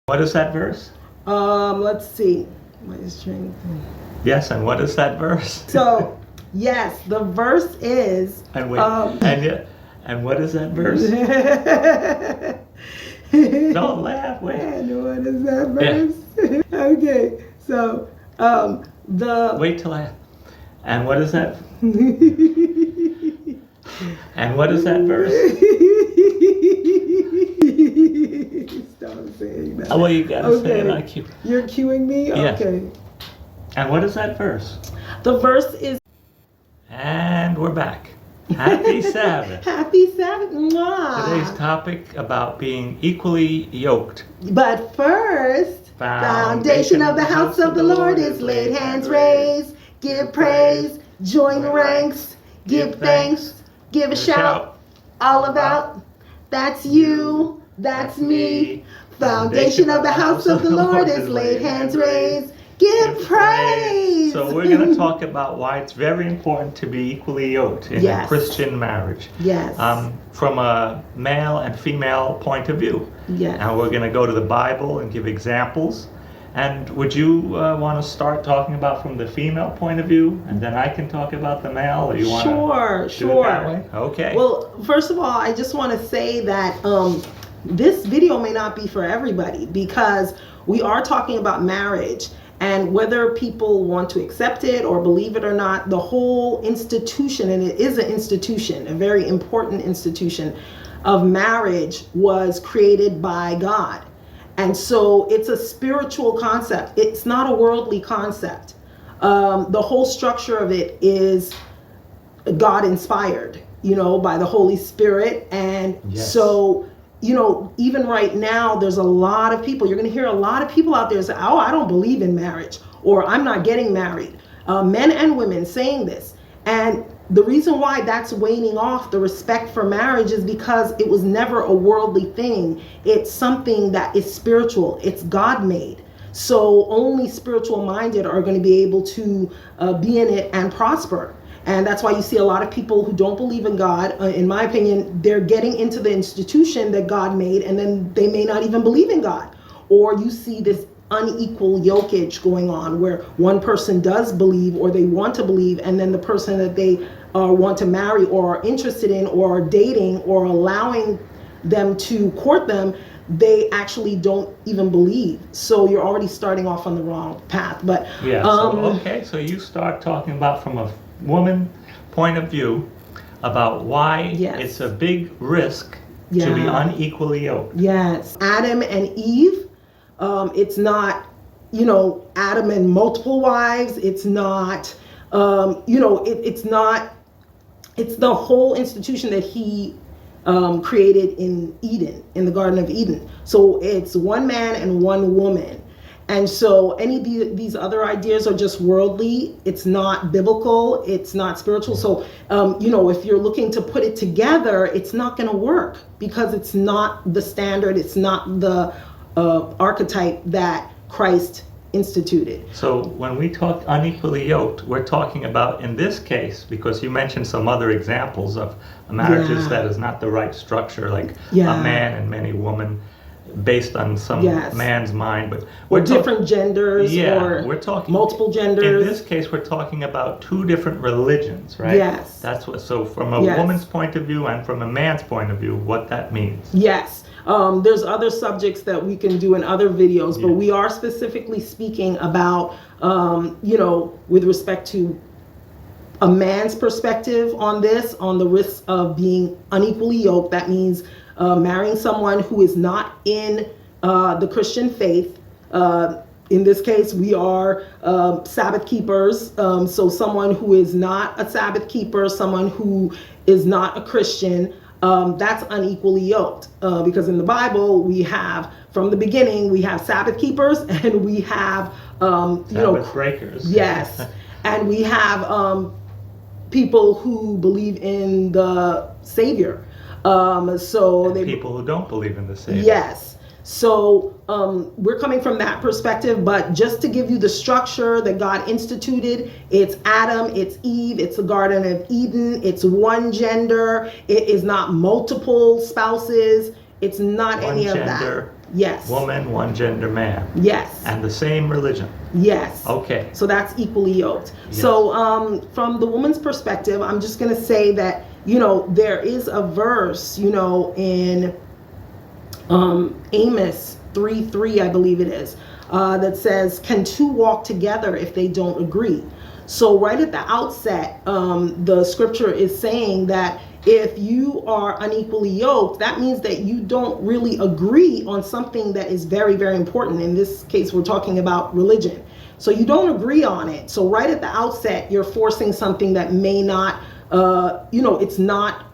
What is that verse? Let's see. What is strength? Yes, and what is that verse? So, yes, the verse is. And wait, and what is that verse? Don't laugh. Wait. And what is that verse? Yeah. Okay, so the. Wait till I. And what is that? And what is that verse? Stop saying that. Oh, well, you gotta say it on cue. You're cueing me? Yes. Okay. And what is that verse? The verse is. And we're back. Happy Sabbath. Happy Sabbath. Mwah. Today's topic about being equally yoked. But first, foundation of the house of the Lord is laid. Hands raised, give praise, join ranks, give thanks, give a shout, all about. That's you, that's me. Foundation of the house of the Lord is laid. Hands raised, give praise. So we're going to talk about why it's very important to be equally yoked in a Christian marriage. Yes. From a male and female point of view. Yes. And we're going to go to the Bible and give examples. And would you want to start talking about from the female point of view, and then I can talk about the male? Or you want to do it that way? Okay. Well, first of all, I just want to say that this video may not be for everybody, because we are talking about marriage. And whether people want to accept it or believe it or not, the whole institution, and it is an institution, a very important institution of marriage, was created by God. And so it's a spiritual concept. It's not a worldly concept. The whole structure of it is God inspired, by the Holy Spirit. And so, even right now, there's a lot of people, you're going to hear a lot of people out there say, oh, I don't believe in marriage, or I'm not getting married. Men and women saying this. And the reason why that's waning off, the respect for marriage, is because it was never a worldly thing. It's something that is spiritual. It's God made. So only spiritual minded are going to be able to be in it and prosper. And that's why you see a lot of people who don't believe in God. In my opinion, they're getting into the institution that God made, and then they may not even believe in God. Or you see this unequal yokage going on, where one person does believe, or they want to believe, and then the person that they want to marry or are interested in or are dating or allowing them to court them, they actually don't even believe. So you're already starting off on the wrong path. But so you start talking about from a woman point of view about why it's a big risk to be unequally yoked. Yes. Adam and Eve, it's not, Adam and multiple wives. It's not, it's not, it's the whole institution that he created in Eden, in the Garden of Eden. So it's one man and one woman. And so any of these other ideas are just worldly. It's not biblical. It's not spiritual. So, if you're looking to put it together, it's not going to work, because it's not the standard. It's not the archetype that Christ instituted. So when we talk unequally yoked, we're talking about, in this case, because you mentioned some other examples of marriages that is not the right structure, like a man and many women, based on some man's mind, but we're different genders, or we're talking multiple genders. In this case, we're talking about two different religions, right? Yes. That's what. So from a woman's point of view and from a man's point of view, what that means. Yes. There's other subjects that we can do in other videos, but we are specifically speaking about, with respect to a man's perspective on this, on the risks of being unequally yoked. That means marrying someone who is not in the Christian faith. In this case, we are Sabbath keepers. So someone who is not a Sabbath keeper, someone who is not a Christian, that's unequally yoked. Because in the Bible, we have, from the beginning, we have Sabbath keepers, and we have, Sabbath breakers. Yes. And we have people who believe in the Savior. People who don't believe in the Savior. Yes. So we're coming from that perspective, but just to give you the structure that God instituted, it's Adam, it's Eve, it's the Garden of Eden, it's one gender, it is not multiple spouses, it's not any of that. Yes. Woman, one gender man. Yes. And the same religion. Yes. Okay. So that's equally yoked. Yes. So from the woman's perspective, I'm just going to say that, there is a verse, in Amos 3:3, I believe it is, that says, can two walk together if they don't agree? So right at the outset, the scripture is saying that if you are unequally yoked, that means that you don't really agree on something that is very, very important. In this case, we're talking about religion. So you don't agree on it. So right at the outset, you're forcing something that may not, it's not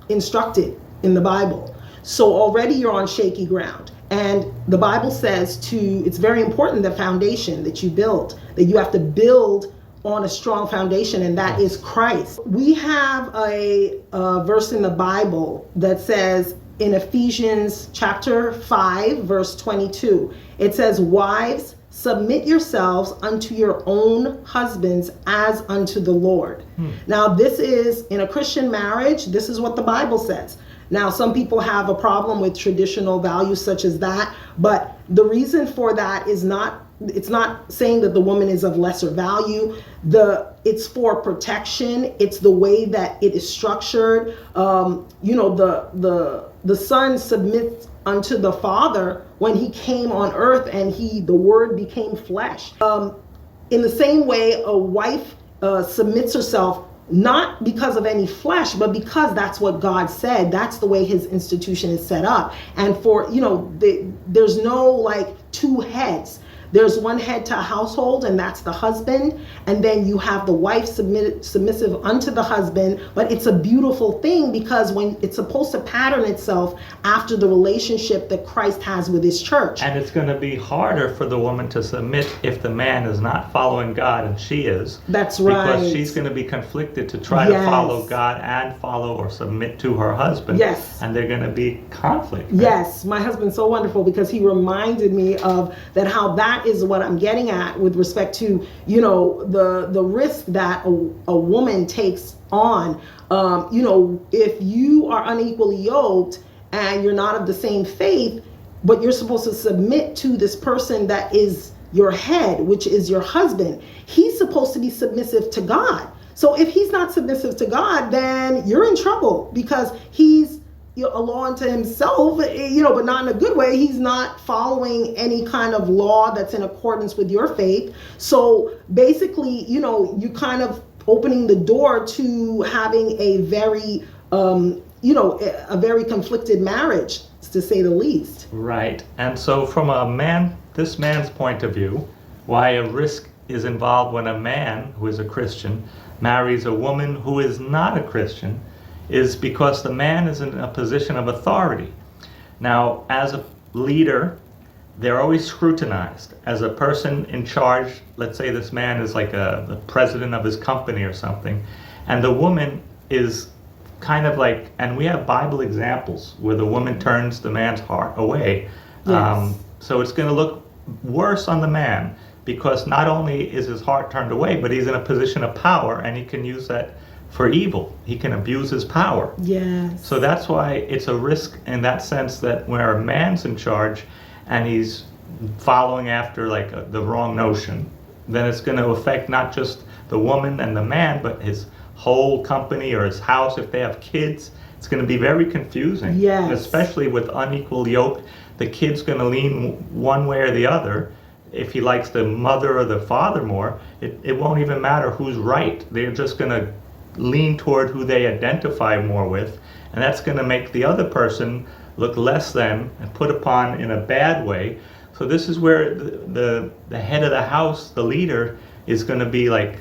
instructed in the Bible. So already you're on shaky ground. And the Bible says it's very important, the foundation that you build, that you have to build on a strong foundation, and that is Christ. We have a verse in the Bible that says in Ephesians chapter 5, verse 22, it says, wives, submit yourselves unto your own husbands as unto the Lord. Now, this is in a Christian marriage. This is what the Bible says. Now, some people have a problem with traditional values such as that, but the reason for that is it's not saying that the woman is of lesser value. It's for protection. It's the way that it is structured. The son submits unto the father when he came on earth, and the word became flesh. In the same way, a wife submits herself, not because of any flesh, but because that's what God said. That's the way his institution is set up. And there's no like two heads. There's one head to a household, and that's the husband. And then you have the wife submissive unto the husband. But it's a beautiful thing, because when it's supposed to pattern itself after the relationship that Christ has with his church. And it's going to be harder for the woman to submit if the man is not following God, and she is. That's right. Because she's going to be conflicted to try to follow God and follow or submit to her husband. Yes. And they're going to be conflict. Right? Yes. My husband's so wonderful, because he reminded me of that, how that is what I'm getting at with respect to, the risk that a woman takes on. If you are unequally yoked and you're not of the same faith, but you're supposed to submit to this person that is your head, which is your husband, he's supposed to be submissive to God. So if he's not submissive to God, then you're in trouble, because he's a law unto himself, but not in a good way. He's not following any kind of law that's in accordance with your faith. So basically, you kind of opening the door to having a very, a very conflicted marriage, to say the least. Right. And so from this man's point of view, why a risk is involved when a man who is a Christian marries a woman who is not a Christian is because the man is in a position of authority. Now, as a leader, they're always scrutinized. As a person in charge, let's say this man is like the president of his company or something, and the woman is kind of like, and we have Bible examples where the woman turns the man's heart away. Yes. So it's going to look worse on the man, because not only is his heart turned away, but he's in a position of power, and he can use that for evil. He can abuse his power. Yes. So that's why it's a risk in that sense, that where a man's in charge and he's following after the wrong notion, then it's going to affect not just the woman and the man, but his whole company or his house. If they have kids, it's going to be very confusing. Yes. And especially with unequal yoke, the kid's going to lean one way or the other. If he likes the mother or the father more, it won't even matter who's right. They're just going to lean toward who they identify more with, and that's going to make the other person look less than and put upon in a bad way. So this is where the head of the house, the leader, is going to be like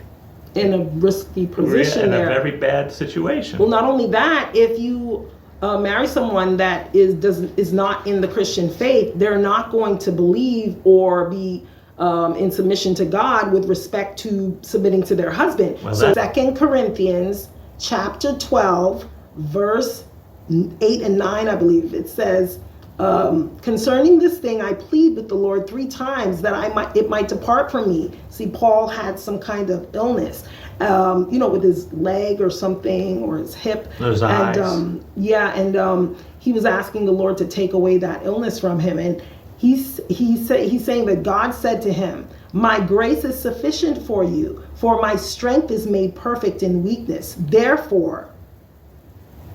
in a risky position, in there. A very bad situation. Well, not only that, if you marry someone that is not in the Christian faith, they're not going to believe or be in submission to God with respect to submitting to their husband. Well, so 2 Corinthians chapter 12, verse 8 and 9, I believe, it says, concerning this thing, I plead with the Lord 3 times that it might depart from me. See, Paul had some kind of illness, with his leg or something, or his hip. His eyes. And he was asking the Lord to take away that illness from him. And he's saying that God said to him, "My grace is sufficient for you, for my strength is made perfect in weakness. Therefore,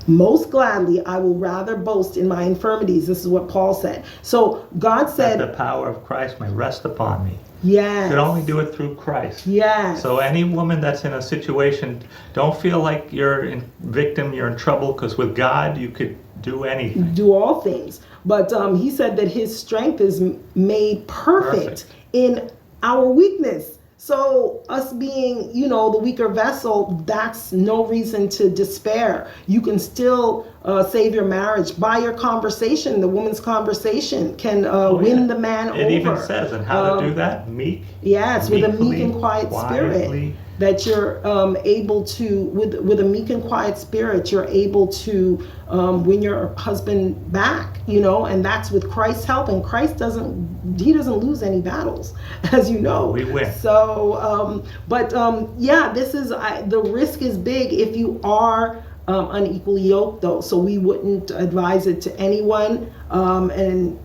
most gladly, I will rather boast in my infirmities." This is what Paul said. So God said, that the power of Christ may rest upon me. Yes. You can only do it through Christ. Yes. So any woman that's in a situation, don't feel like you're in victim, you're in trouble, because with God you could do anything. Do all things. But he said that his strength is made perfect in our weakness. So us being, the weaker vessel, that's no reason to despair. You can still save your marriage by your conversation. The woman's conversation can win the man over. It even says, and how to do that, meek. Yes, with a meek and quietly, spirit. That you're able to, with a meek and quiet spirit, you're able to win your husband back, and that's with Christ's help. And Christ doesn't lose any battles, as you know. We win. So, this is, the risk is big if you are unequally yoked, though. So we wouldn't advise it to anyone. And,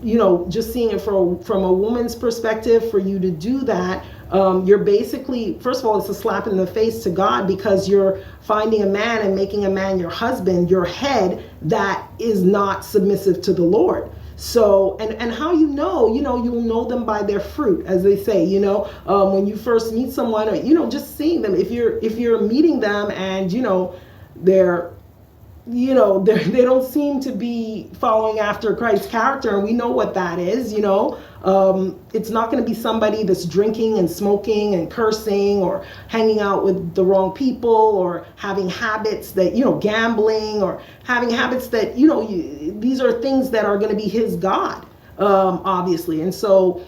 just seeing it from a woman's perspective, for you to do that, you're basically, first of all, it's a slap in the face to God, because you're finding a man and making a man your husband, your head, that is not submissive to the Lord. So, and how you'll know them by their fruit, as they say, when you first meet someone, or, just seeing them, if you're meeting them and, they're they don't seem to be following after Christ's character, and we know what that is. It's not going to be somebody that's drinking and smoking and cursing, or hanging out with the wrong people, or having habits that, gambling, or having habits that, these are things that are going to be his God, obviously. And so,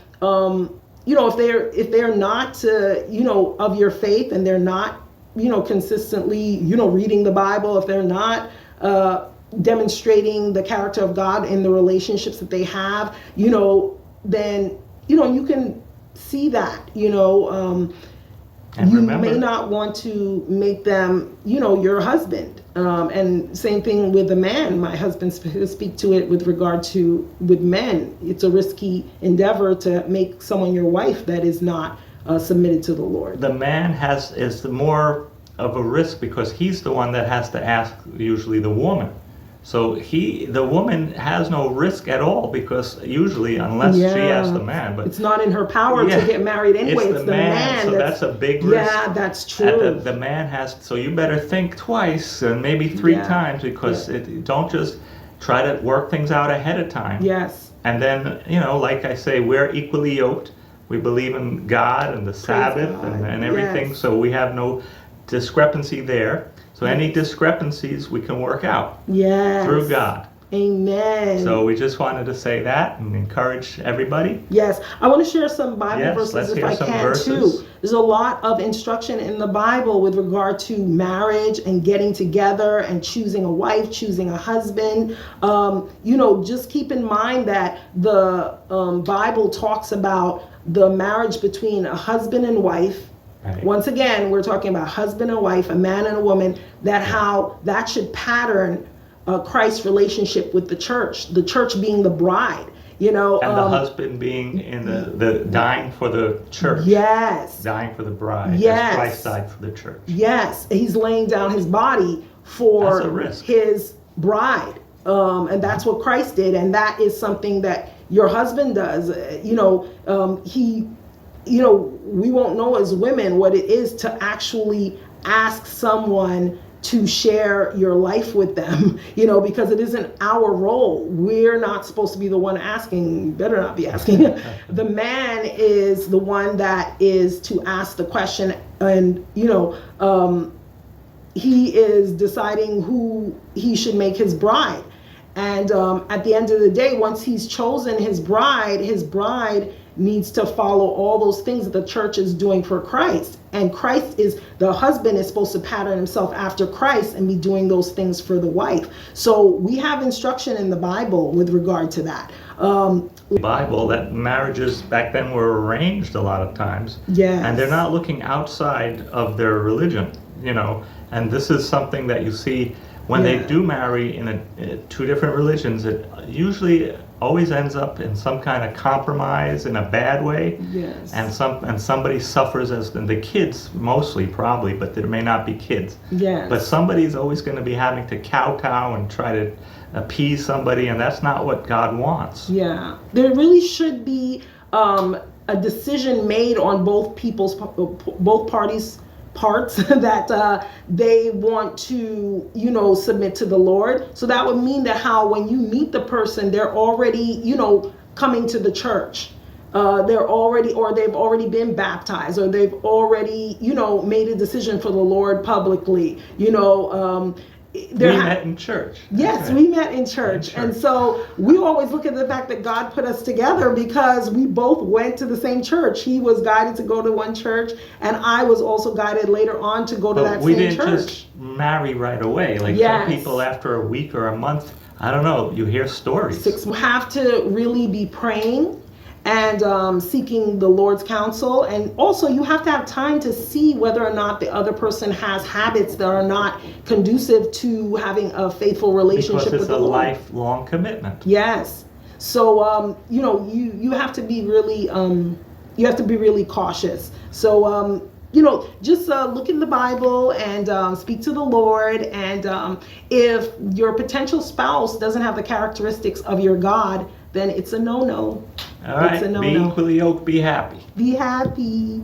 if they're not, of your faith, and they're not, consistently, reading the Bible, if they're not demonstrating the character of God in the relationships that they have, then, you can see that, and you remember, may not want to make them, your husband. And same thing with a man. My husband speak to it with regard to, with men. It's a risky endeavor to make someone your wife that is not submitted to the Lord. The man is more of a risk, because he's the one that has to ask, usually, the woman. So the woman has no risk at all, because usually, unless she asks the man, but it's not in her power to get married anyway. It's the man. So that's a big risk. Yeah, that's true. The man has. So you better think twice, and maybe three times, because don't just try to work things out ahead of time. Yes. And then, like I say, we're equally yoked. We believe in God and the Sabbath and everything. Yes. So we have no discrepancy there. So any discrepancies we can work out through God. Amen. So we just wanted to say that and encourage everybody. Yes. I want to share some Bible verses if I can too. There's a lot of instruction in the Bible with regard to marriage and getting together and choosing a wife, choosing a husband. Just keep in mind that the Bible talks about the marriage between a husband and wife. Right. Once again, we're talking about husband and wife, a man and a woman, how that should pattern Christ's relationship with the church being the bride, And the husband being in the dying for the church. Yes. Dying for the bride. Yes. As Christ died for the church. Yes. He's laying down his body for his bride. And that's what Christ did. And that is something that your husband does. We won't know as women what it is to actually ask someone to share your life with them, because it isn't our role. We're not supposed to be the one asking. You better not be asking. The man is the one that is to ask the question, and, he is deciding who he should make his bride. And at the end of the day, once he's chosen his bride needs to follow all those things that the church is doing for Christ. And the husband is supposed to pattern himself after Christ and be doing those things for the wife. So we have instruction in the Bible with regard to that. The Bible, that marriages back then were arranged a lot of times. Yes. And they're not looking outside of their religion, And this is something that you see when they do marry in two different religions, it usually always ends up in some kind of compromise in a bad way. Yes. And somebody suffers, and the kids mostly probably, but there may not be kids. Yes. But somebody's always going to be having to kowtow and try to appease somebody, and that's not what God wants. Yeah. There really should be a decision made on both parties' parts that they want to, submit to the Lord. So that would mean that when you meet the person, they're already, coming to the church. They've already been baptized, or they've already, made a decision for the Lord publicly. We met in church. Yes, right. We met in church. And so we always look at the fact that God put us together because we both went to the same church. He was guided to go to one church, and I was also guided later on to go to that same church. We didn't just marry right away. Like some people, after a week or a month, I don't know, you hear stories. We have to really be praying and seeking the Lord's counsel. And also you have to have time to see whether or not the other person has habits that are not conducive to having a faithful relationship with the Lord. Because it's a lifelong commitment. Yes. So, you have to be really, cautious. So, just look in the Bible and speak to the Lord. And if your potential spouse doesn't have the characteristics of your God, then it's a no-no. All right, be equally yoked, be happy. Be happy.